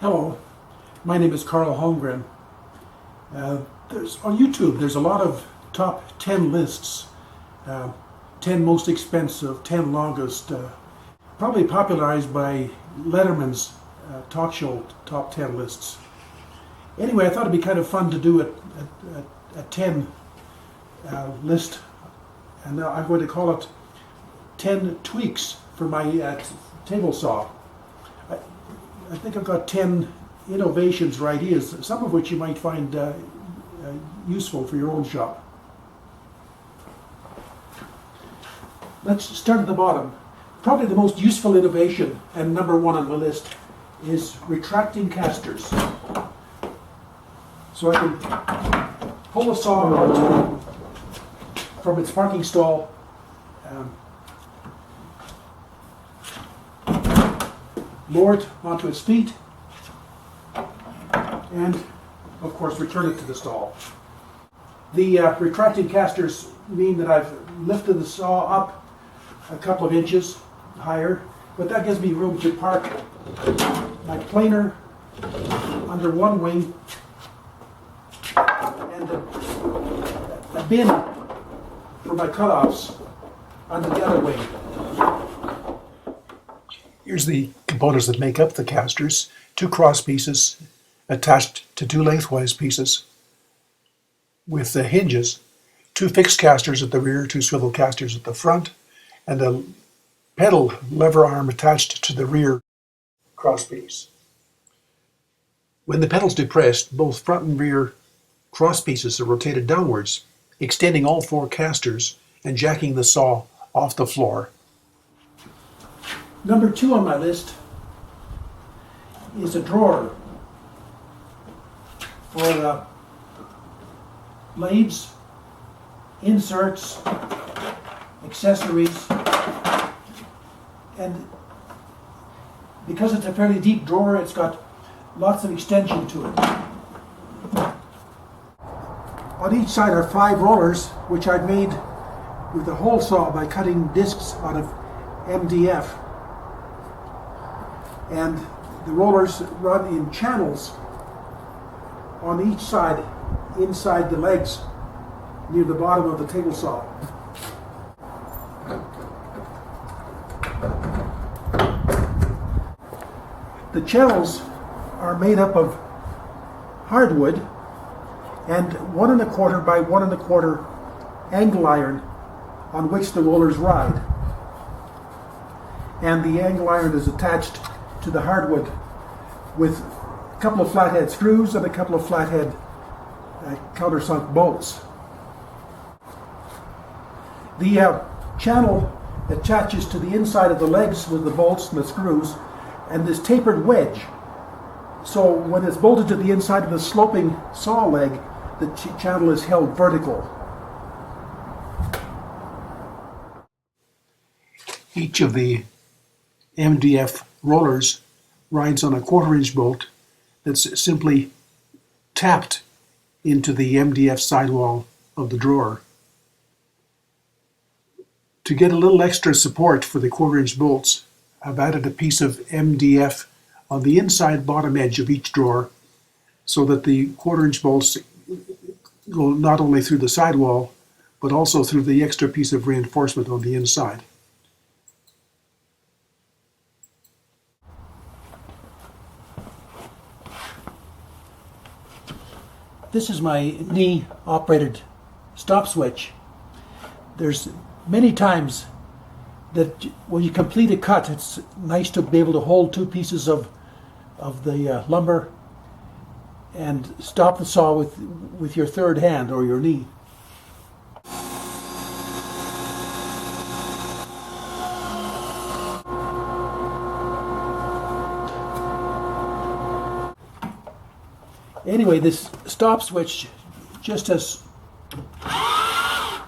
Hello, my name is Carl Holmgren. On YouTube, there's a lot of top 10 lists, 10 most expensive, 10 longest, probably popularized by Letterman's talk show top 10 lists. Anyway, I thought it'd be kind of fun to do a 10 list, and I'm going to call it 10 tweaks for my table saw. I think I've got 10 innovations or ideas, some of which you might find useful for your own shop. Let's start at the bottom. Probably the most useful innovation, and number one on the list, is retracting casters. So I can pull the saw out from its parking stall, lower it onto its feet, and of course return it to the stall. The retracting casters mean that I've lifted the saw up a couple of inches higher, but that gives me room to park my planer under one wing and a bin for my cutoffs under the other wing. Here's the components that make up the casters: two cross pieces attached to two lengthwise pieces with the hinges, two fixed casters at the rear, two swivel casters at the front, and a pedal lever arm attached to the rear cross piece. When the pedal's depressed, both front and rear cross pieces are rotated downwards, extending all four casters and jacking the saw off the floor. Number two on my list is a drawer for blades, inserts, accessories, and because it's a fairly deep drawer, it's got lots of extension to it. On each side are 5 rollers, which I've made with a hole saw by cutting discs out of MDF. And the rollers run in channels on each side, inside the legs, near the bottom of the table saw. The channels are made up of hardwood and 1 1/4 by 1 1/4 angle iron on which the rollers ride. And the angle iron is attached to the hardwood with a couple of flathead screws and a couple of flathead countersunk bolts. The channel attaches to the inside of the legs with the bolts and the screws and this tapered wedge. So when it's bolted to the inside of the sloping saw leg, the channel is held vertical. Each of the MDF rollers rides on a 1/4 inch bolt that's simply tapped into the MDF sidewall of the drawer. To get a little extra support for the 1/4 inch bolts, I've added a piece of MDF on the inside bottom edge of each drawer so that the 1/4 inch bolts go not only through the sidewall but also through the extra piece of reinforcement on the inside. This is my knee-operated stop switch. There's many times that when you complete a cut, it's nice to be able to hold 2 pieces of the lumber and stop the saw with your third hand or your knee. Anyway, this stop switch just has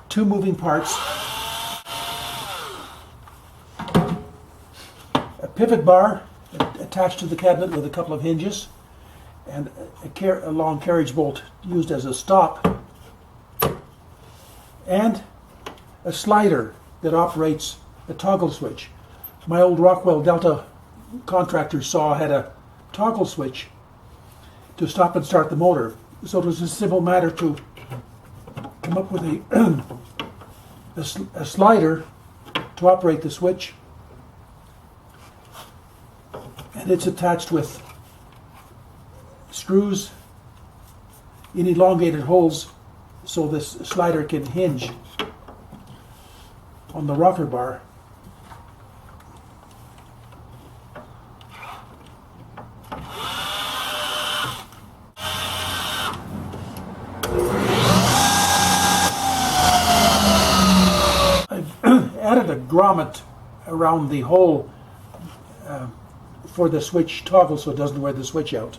2 moving parts, a pivot bar attached to the cabinet with a couple of hinges, and a long carriage bolt used as a stop, and a slider that operates a toggle switch. My old Rockwell Delta Contractors saw had a toggle switch to stop and start the motor. So it was a simple matter to come up with a slider to operate the switch, and it's attached with screws in elongated holes so this slider can hinge on the rocker bar. I've added a grommet around the hole for the switch toggle so it doesn't wear the switch out.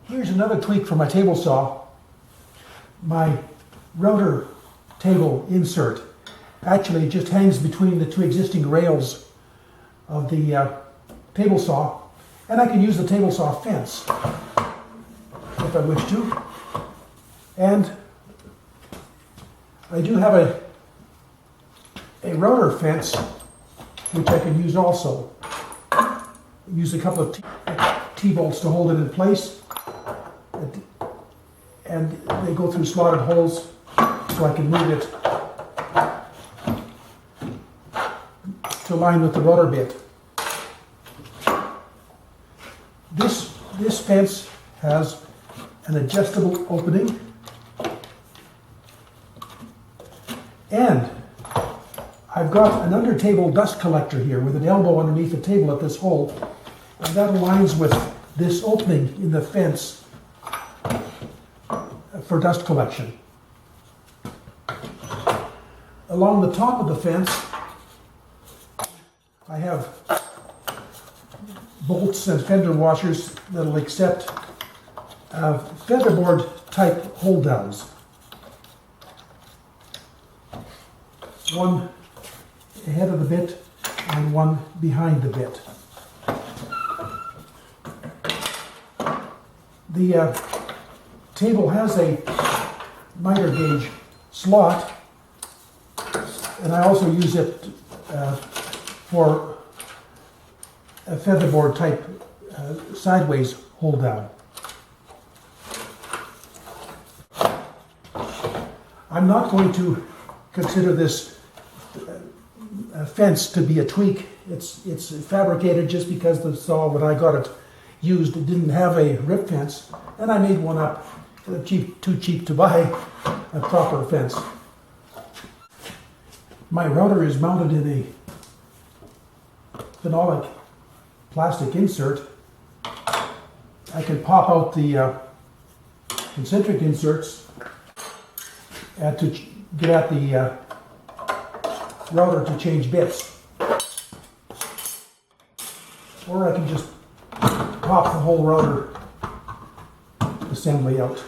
Here's another tweak for my table saw. My router table insert actually just hangs between the two existing rails of the table saw, and I can use the table saw fence if I wish to. And I do have a router fence which I can use also. Use a couple of T-bolts to hold it in place, and they go through slotted holes so I can move it to align with the rotor bit. This fence has an adjustable opening, and I've got an under table dust collector here with an elbow underneath the table at this hole, and that aligns with this opening in the fence for dust collection. Along the top of the fence, I have bolts and fender washers that will accept featherboard type hold downs. One ahead of the bit and one behind the bit. The table has a miter gauge slot, and I also use it for a featherboard type sideways hold down. I'm not going to consider this fence to be a tweak. It's fabricated just because the saw when I got it used it didn't have a rip fence, and I made one up. Too cheap to buy a proper fence. My router is mounted in a phenolic plastic insert. I can pop out the concentric inserts to get at the router to change bits. Or I can just pop the whole router assembly out.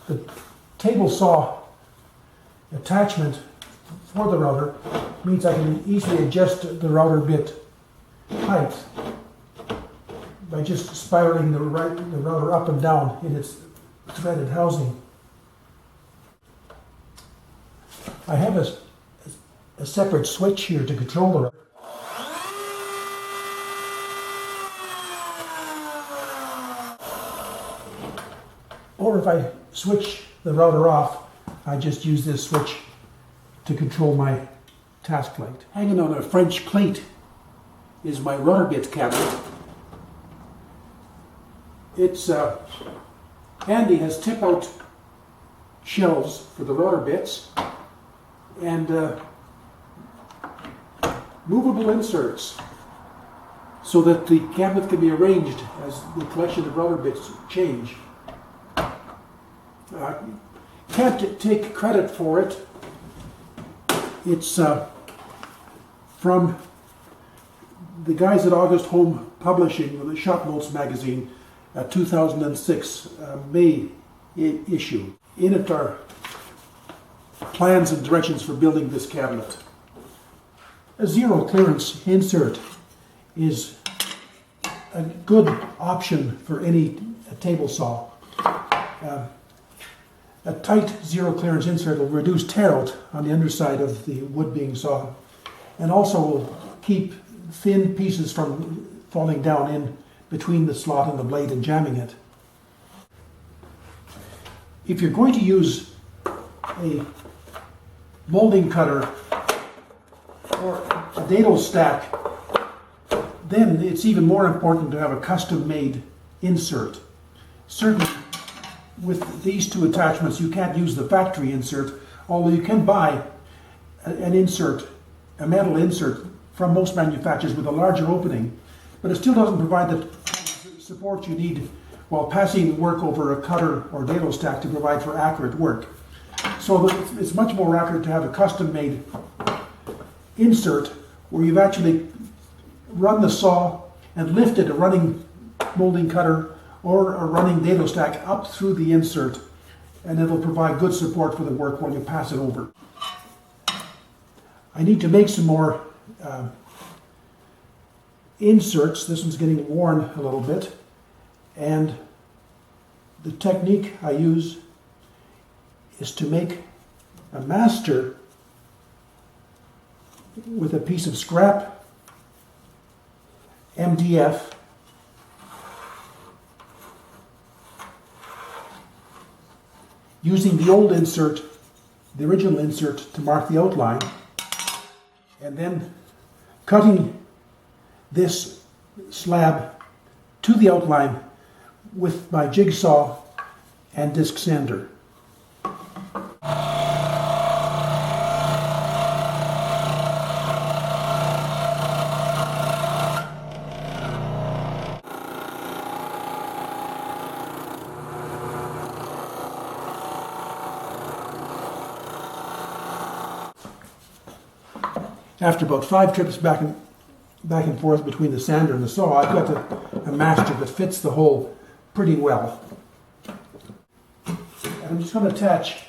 The table saw attachment for the router means I can easily adjust the router bit height by just spiraling the router up and down in its threaded housing. I have a separate switch here to control the router. Or if I switch the router off, I just use this switch to control my task plate. Hanging on a French plate is my router bit cabinet. It's handy, has tip-out shelves for the router bits and movable inserts so that the cabinet can be arranged as the collection of router bits change. Can't take credit for it. It's from the guys at August Home Publishing, the Shop Notes magazine, 2006 May issue. In it are plans and directions for building this cabinet. A zero clearance insert is a good option for any table saw. A tight zero clearance insert will reduce tear out on the underside of the wood being sawed, and also will keep thin pieces from falling down in between the slot and the blade and jamming it. If you're going to use a molding cutter or a dado stack, then it's even more important to have a custom-made insert. Certainly, with these two attachments, you can't use the factory insert, although you can buy an insert, a metal insert from most manufacturers with a larger opening, but it still doesn't provide the support you need while passing work over a cutter or dado stack to provide for accurate work. So it's much more accurate to have a custom-made insert where you've actually run the saw and lifted a running molding cutter or a running dado stack up through the insert, and it'll provide good support for the work when you pass it over. I need to make some more inserts. This one's getting worn a little bit, and the technique I use is to make a master with a piece of scrap MDF using the old insert, the original insert, to mark the outline, and then cutting this slab to the outline with my jigsaw and disc sander. After about 5 trips back and forth between the sander and the saw, I've got a master that fits the hole pretty well. And I'm just going to attach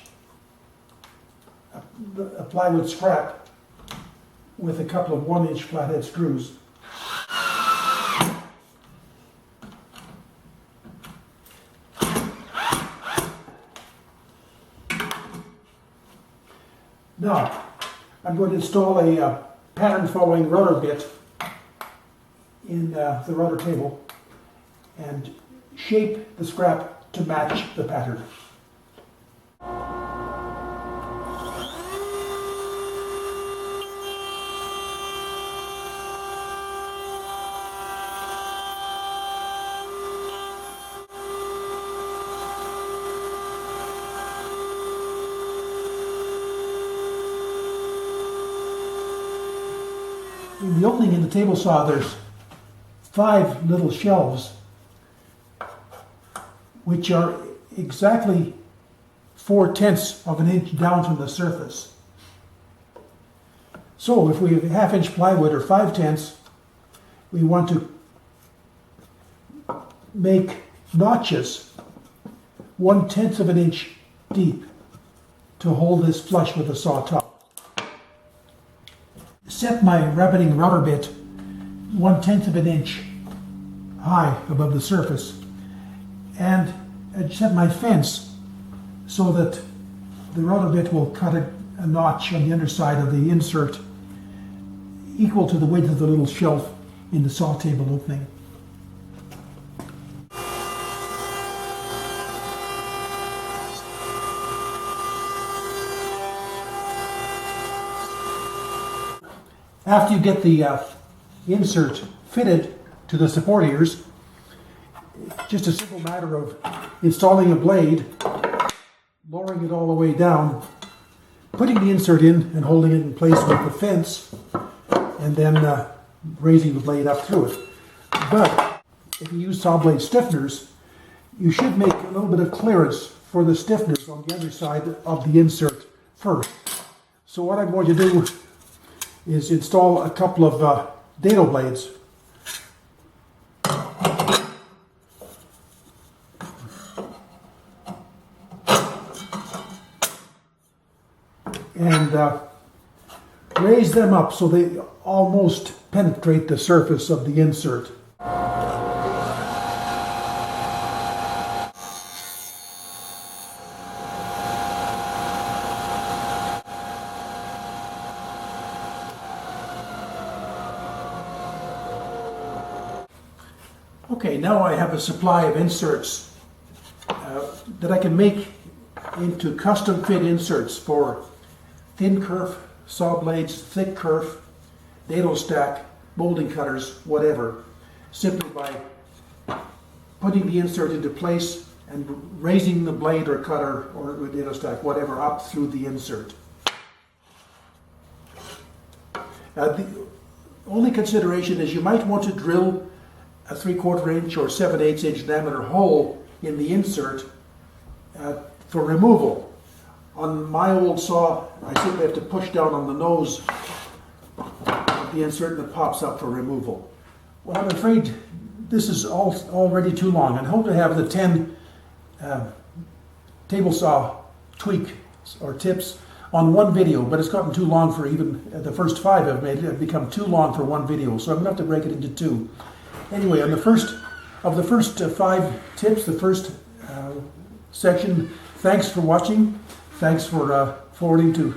a plywood scrap with a couple of 1-inch flathead screws. Now, I'm going to install a pattern following rudder bit in the rudder table and shape the scrap to match the pattern. In the opening in the table saw, there's 5 little shelves which are exactly 4/10 of an inch down from the surface. So if we have 1/2-inch plywood or 5/10, we want to make notches 1/10 of an inch deep to hold this flush with the saw top. Set my rabbiting rubber bit 1/10 of an inch high above the surface, and I'd set my fence so that the rubber bit will cut a notch on the underside of the insert equal to the width of the little shelf in the saw table opening. After you get the insert fitted to the support ears, just a simple matter of installing a blade, lowering it all the way down, putting the insert in and holding it in place with the fence, and then raising the blade up through it. But if you use saw blade stiffeners, you should make a little bit of clearance for the stiffeners on the underside of the insert first. So what I'm going to do is install a couple of dado blades. And raise them up so they almost penetrate the surface of the insert. Okay, now I have a supply of inserts that I can make into custom fit inserts for thin kerf saw blades, thick kerf, dado stack, molding cutters, whatever, simply by putting the insert into place and raising the blade or cutter or dado stack, whatever, up through the insert. The only consideration is you might want to drill a 3/4 inch or 7/8 inch diameter hole in the insert for removal. On my old saw, I simply have to push down on the nose of the insert and it pops up for removal. Well, I'm afraid this is already too long, and hope to have the 10 table saw tweaks or tips on one video, but it's gotten too long for even the first 5 I've made. Have become too long for one video, so I'm going to have to break it into 2. Anyway, on the first 5 tips, the first section, thanks for watching. Thanks for forwarding to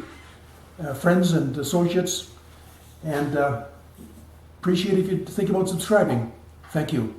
friends and associates, and appreciate if you think about subscribing. Thank you.